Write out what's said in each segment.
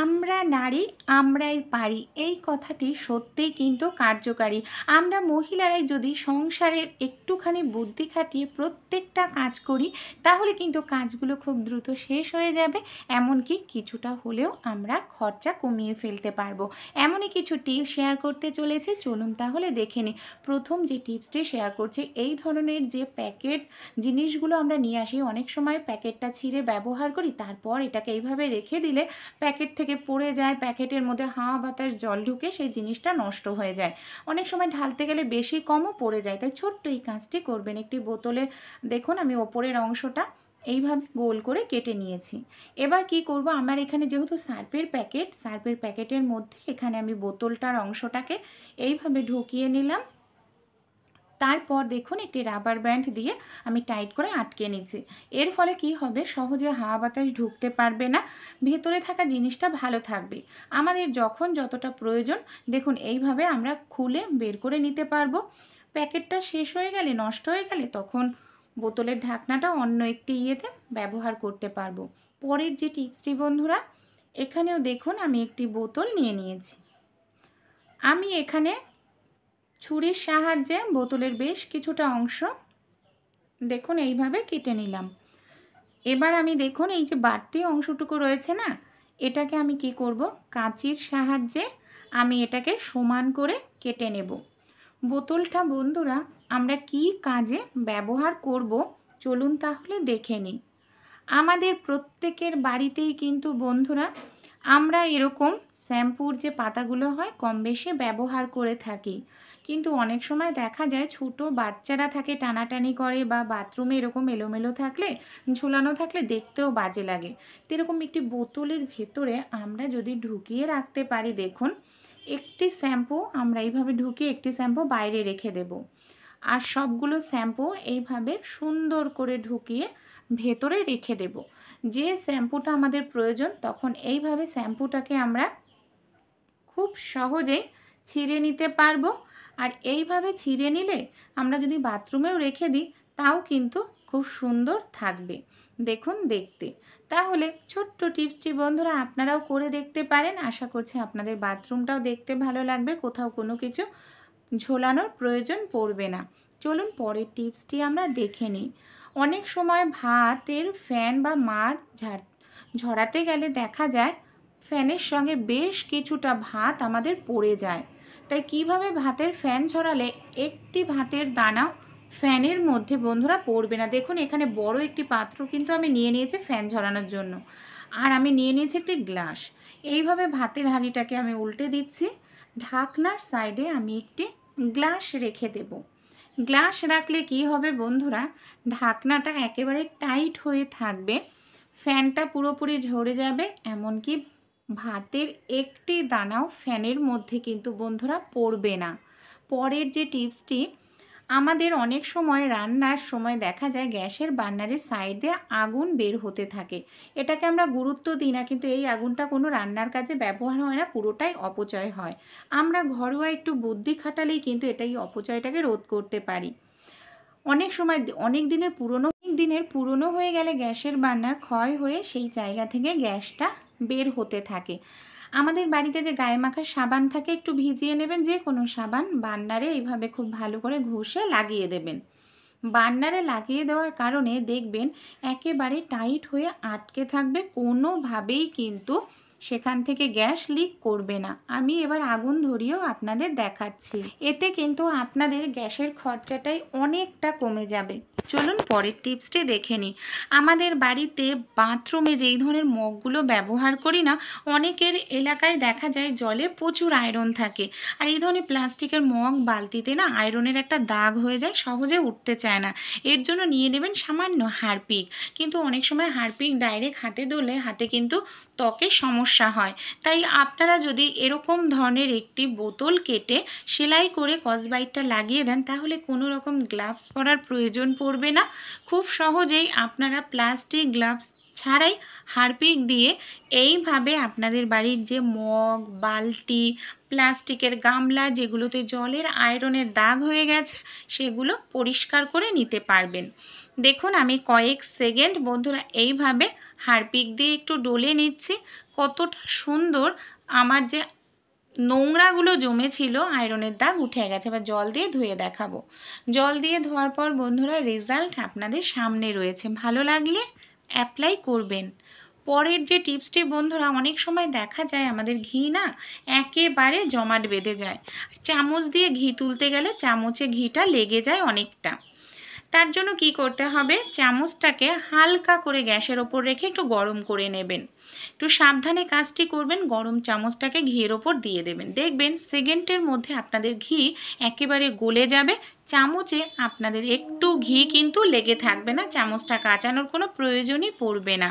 আমরা নারী আমরাই পারি এই কথাটি সত্যিই কিন্তু কার্যকারী। আমরা মহিলারাই যদি সংসারের একটুখানি বুদ্ধি খাটিয়ে প্রত্যেকটা কাজ করি তাহলে কিন্তু কাজগুলো খুব দ্রুত শেষ হয়ে যাবে, এমনকি কিছুটা হলেও আমরা খরচা কমিয়ে ফেলতে পারবো। এমনই কিছু টিপস শেয়ার করতে চলেছি, চলুন তাহলে দেখে নিই। প্রথম যে টিপসটি শেয়ার করছি, এই ধরনের যে প্যাকেট জিনিসগুলো আমরা নিয়ে আসি, অনেক সময় প্যাকেটটা ছিঁড়ে ব্যবহার করি, তারপর এটাকে এইভাবে রেখে দিলে প্যাকেট থেকে পড়ে যায়, প্যাকেটের মধ্যে হাওয়া বাতাস জল ঢুকে সেই জিনিসটা নষ্ট হয়ে যায়। অনেক সময় ঢালতে গেলে বেশি কমও পড়ে যায়। তাই ছোট্ট এই কাজটি করবেন। একটি বোতলের দেখুন আমি ওপরের অংশটা এইভাবে গোল করে কেটে নিয়েছি। এবার কি করব, আমার এখানে যেহেতু সার্ফের প্যাকেটের মধ্যে এখানে আমি বোতলটার অংশটাকে এইভাবে ঢুকিয়ে নিলাম। তারপর দেখুন একটি রাবার ব্যান্ড দিয়ে আমি টাইট করে আটকে নিচ্ছি। এর ফলে কি হবে, সহজে হাওয়া বাতাস ঢুকতে পারবে না, ভেতরে থাকা জিনিসটা ভালো থাকবে। আমাদের যখন যতটা প্রয়োজন দেখুন এইভাবে আমরা খুলে বের করে নিতে পারবো। প্যাকেটটা শেষ হয়ে গেলে, নষ্ট হয়ে গেলে, তখন বোতলের ঢাকনাটা অন্য একটি ইয়েতে ব্যবহার করতে পারবো। পরের যে টিপসটি বন্ধুরা, এখানেও দেখুন আমি একটি বোতল নিয়ে নিয়েছি। আমি এখানে ছুরির সাহায্যে বোতলের বেশ কিছুটা অংশ দেখুন এইভাবে কেটে নিলাম। এবার আমি দেখুন এই যে বাড়তি অংশটুকু রয়েছে না, এটাকে আমি কি করব, কাঁচির সাহায্যে আমি এটাকে সমান করে কেটে নেব। বোতলটা বন্ধুরা আমরা কি কাজে ব্যবহার করব চলুন তাহলে দেখে নিই। আমাদের প্রত্যেকের বাড়িতেই কিন্তু বন্ধুরা আমরা এরকম শ্যাম্পুর যে পাতাগুলো হয় কম বেশি ব্যবহার করে থাকি, কিন্তু অনেক সময় দেখা যায় ছোট বাচ্চারা থাকে টানাটানি করে, বা বাথরুমে এরকম এলোমেলো থাকলে, ঝোলানো থাকলে দেখতেও বাজে লাগে। তো এরকম একটি বোতলের ভেতরে আমরা যদি ঢুকিয়ে রাখতে পারি, দেখুন একটি শ্যাম্পু আমরা এইভাবে ঢুকিয়ে একটি শ্যাম্পু বাইরে রেখে দেব, আর সবগুলো শ্যাম্পু এইভাবে সুন্দর করে ঢুকিয়ে ভেতরে রেখে দেব। যে শ্যাম্পুটা আমাদের প্রয়োজন তখন এইভাবে শ্যাম্পুটাকে আমরা খুব সহজেই ছিঁড়ে নিতে পারবো। আর এইভাবে ছিঁড়ে নিলে আমরা যদি বাথরুমেও রেখে দিই তাও কিন্তু খুব সুন্দর থাকবে দেখুন দেখতে। তাহলে ছোট্ট টিপসটি বন্ধুরা আপনারাও করে দেখতে পারেন। আশা করছি আপনাদের বাথরুমটাও দেখতে ভালো লাগবে, কোথাও কোনো কিছু ঝোলানোর প্রয়োজন পড়বে না। চলুন পরের টিপসটি আমরা দেখে নিই। অনেক সময় ভাতের ফ্যান বা মাড় ঝরাতে গেলে দেখা যায় ফ্যানের সঙ্গে বেশ কিছুটা ভাত আমাদের পড়ে যায়। তাই কিভাবে ভাতের ফ্যান ঝরালে একটি ভাতের দানাও ফ্যানের মধ্যে বন্ধুরা পড়বে না। দেখুন এখানে বড় একটি পাত্র কিন্তু আমি নিয়ে নিয়েছি ফ্যান ঝরানোর জন্য, আর আমি নিয়ে নিয়েছি একটি গ্লাস। এইভাবে ভাতের হাঁড়িটাকে আমি উল্টে দিচ্ছি, ঢাকনার সাইডে আমি একটি গ্লাস রেখে দেব। গ্লাস রাখলে কি হবে বন্ধুরা, ঢাকনাটা একেবারে টাইট হয়ে থাকবে, ফ্যানটা পুরোপুরি ঝরে যাবে, এমনকি ভাতের একটি দানাও ফ্যানের মধ্যে কিন্তু বন্ধুরা পড়বে না। পরের যে টিপসটি, আমাদের অনেক সময় রান্নার সময় দেখা যায় গ্যাসের বার্নারের সাইডে আগুন বের হতে থাকে। এটাকে আমরা গুরুত্ব দিই না, কিন্তু এই আগুনটা কোনো রান্নার কাজে ব্যবহার হয় না, পুরোটাই অপচয় হয়। আমরা ঘরোয়া একটু বুদ্ধি খাটালেই কিন্তু এটাই অপচয়টাকে রোধ করতে পারি। অনেক সময় অনেক দিনের পুরনো হয়ে গেলে গ্যাসের বার্নার ক্ষয় হয়ে সেই জায়গা থেকে গ্যাসটা বের হতে থাকে। আমাদের বাড়িতে যে গায়ে মাখার সাবান থাকে একটু ভিজিয়ে নেবেন, যে কোনো সাবান বার্নারে এইভাবে খুব ভালো করে ঘষে লাগিয়ে দেবেন। বার্নারে লাগিয়ে দেওয়ার কারণে দেখবেন একেবারে টাইট হয়ে আটকে থাকবে, কোনোভাবেই কিন্তু সেখান থেকে গ্যাস লিক করবে না। আমি এবার আগুন ধরিয়েও আপনাদের দেখাচ্ছি, এতে কিন্তু আপনাদের গ্যাসের খরচাটাই অনেকটা কমে যাবে। চলুন পরের টিপসটি দেখে নিই। আমাদের বাড়িতে বাথরুমে যেই ধরনের মগগুলো ব্যবহার করি না, অনেকের এলাকায় দেখা যায় জলে প্রচুর আয়রন থাকে, আর এই ধরনের প্লাস্টিকের মগ বালতিতে না আয়রনের একটা দাগ হয়ে যায়, সহজে উঠতে চায় না। এর জন্য নিয়ে নেবেন সামান্য হারপিক, কিন্তু অনেক সময় হারপিক ডাইরেক্ট হাতে ধরলে হাতে কিন্তু ত্বকের সমস্যা হয়। তাই আপনারা যদি এরকম ধরনের একটি বোতল কেটে সেলাই করে কসবাইটটা লাগিয়ে দেন তাহলে কোনো রকম গ্লাভস পরার প্রয়োজন পড়বে না। খুব সহজেই আপনারা প্লাস্টিক গ্লাভস ছাড়াই হারপিক দিয়ে এইভাবে আপনাদের বাড়ির যে মগ, বালতি, প্লাস্টিকের গামলা যেগুলোতে জলের আয়রনের দাগ হয়ে গেছে সেগুলো পরিষ্কার করে নিতে পারবেন। দেখুন আমি কয়েক সেকেন্ড বন্ধুরা এইভাবে হারপিক দিয়ে একটু ডলে নিচ্ছি। কতটা সুন্দর আমার যে নোংরাগুলো জমেছিল, আয়রনের দাগ উঠে গেছে। এবার জল দিয়ে ধুয়ে দেখাবো। জল দিয়ে ধোয়ার পর বন্ধুরা রেজাল্ট আপনাদের সামনে রয়েছে। ভালো লাগলে অ্যাপ্লাই করবেন। পরের যে টিপসটি বন্ধুরা, অনেক সময় দেখা যায় আমাদের ঘি না একেবারে জমাট বেঁধে যায়। চামচ দিয়ে ঘি তুলতে গেলে চামচে ঘিটা লেগে যায় অনেকটা। তার জন্য কি করতে হবে, চামচটাকে হালকা করে গ্যাসের ওপর রেখে একটু গরম করে নেবেন। একটু সাবধানে কাজটি করবেন। গরম চামচটাকে ঘিয়ের ওপর দিয়ে দেবেন। দেখবেন সেকেন্ডের মধ্যে আপনাদের ঘি একেবারে গলে যাবে। চামচে আপনাদের একটু ঘি কিন্তু লেগে থাকবে না। চামচটা কাচানোর কোনো প্রয়োজনই পড়বে না।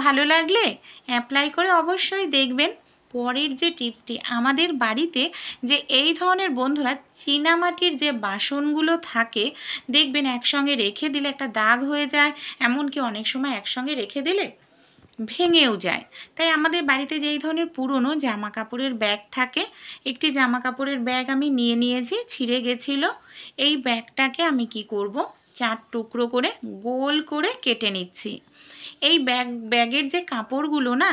ভালো লাগলে অ্যাপ্লাই করে অবশ্যই দেখবেন। পরের যে টিপসটি, আমাদের বাড়িতে যে এই ধরনের বন্ধুরা চীনামাটির যে বাসনগুলো থাকে, দেখবেন একসঙ্গে রেখে দিলে একটা দাগ হয়ে যায়, এমনকি অনেক সময় একসঙ্গে রেখে দিলে ভেঙেও যায়। তাই আমাদের বাড়িতে যে এই ধরনের পুরনো জামা কাপড়ের ব্যাগ থাকে, একটি জামা কাপড়ের ব্যাগ আমি নিয়ে নিয়েছি, ছিঁড়ে গেছিলো। এই ব্যাগটাকে আমি কি করব, 4 টুকরো করে গোল করে কেটে নিচ্ছি। এই ব্যাগের যে কাপড়গুলো না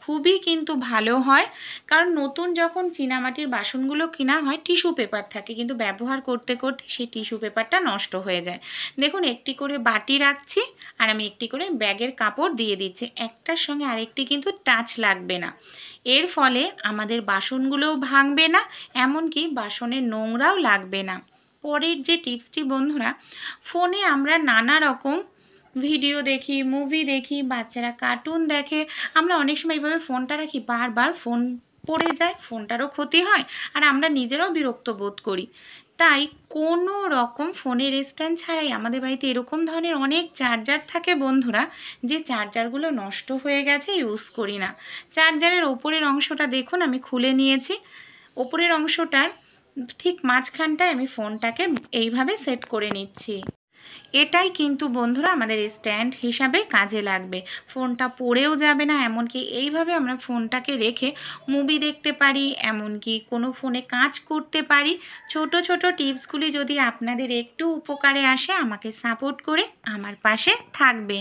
খুবই কিন্তু ভালো হয়, কারণ নতুন যখন চীনামাটির বাসনগুলো কেনা হয় টিস্যু পেপার থাকে, কিন্তু ব্যবহার করতে করতে সেই টিস্যু পেপারটা নষ্ট হয়ে যায়। দেখুন, একটি করে বাটি রাখছি আর আমি একটি করে ব্যাগের কাপড় দিয়ে দিচ্ছি। একটার সঙ্গে আরেকটি কিন্তু টাচ লাগবে না। এর ফলে আমাদের বাসনগুলোও ভাঙবে না, এমনকি বাসনের নোংরাও লাগবে না। পরের যে টিপসটি বন্ধুরা, ফোনে আমরা নানা রকম ভিডিও দেখি, মুভি দেখি, বাচ্চারা কার্টুন দেখে। আমরা অনেক সময় এইভাবে ফোনটা রাখি, বারবার ফোন পড়ে যায়, ফোনটারও ক্ষতি হয় আর আমরা নিজেরাও বিরক্ত বোধ করি। তাই কোনো রকম ফোনের স্ট্যান্ড ছাড়াই আমাদের বাড়িতে এরকম ধরনের অনেক চার্জার থাকে বন্ধুরা, যে চার্জারগুলো নষ্ট হয়ে গেছে, ইউজ করি না। চার্জারের ওপরের অংশটা দেখুন আমি খুলে নিয়েছি। ওপরের অংশটার ঠিক মাঝখানটায় আমি ফোনটাকে এইভাবে সেট করে নিচ্ছি। এটাই কিন্তু বন্ধুরা আমাদের স্ট্যান্ড হিসাবে কাজে লাগবে। ফোনটা পড়েও যাবে না, এমনকি এইভাবে আমরা ফোনটাকে রেখে মুভি দেখতে পারি, এমনকি কোনো ফোনে কাজ করতে পারি। ছোট ছোট টিপসগুলি যদি আপনাদের একটু উপকারে আসে, আমাকে সাপোর্ট করে আমার পাশে থাকবেন।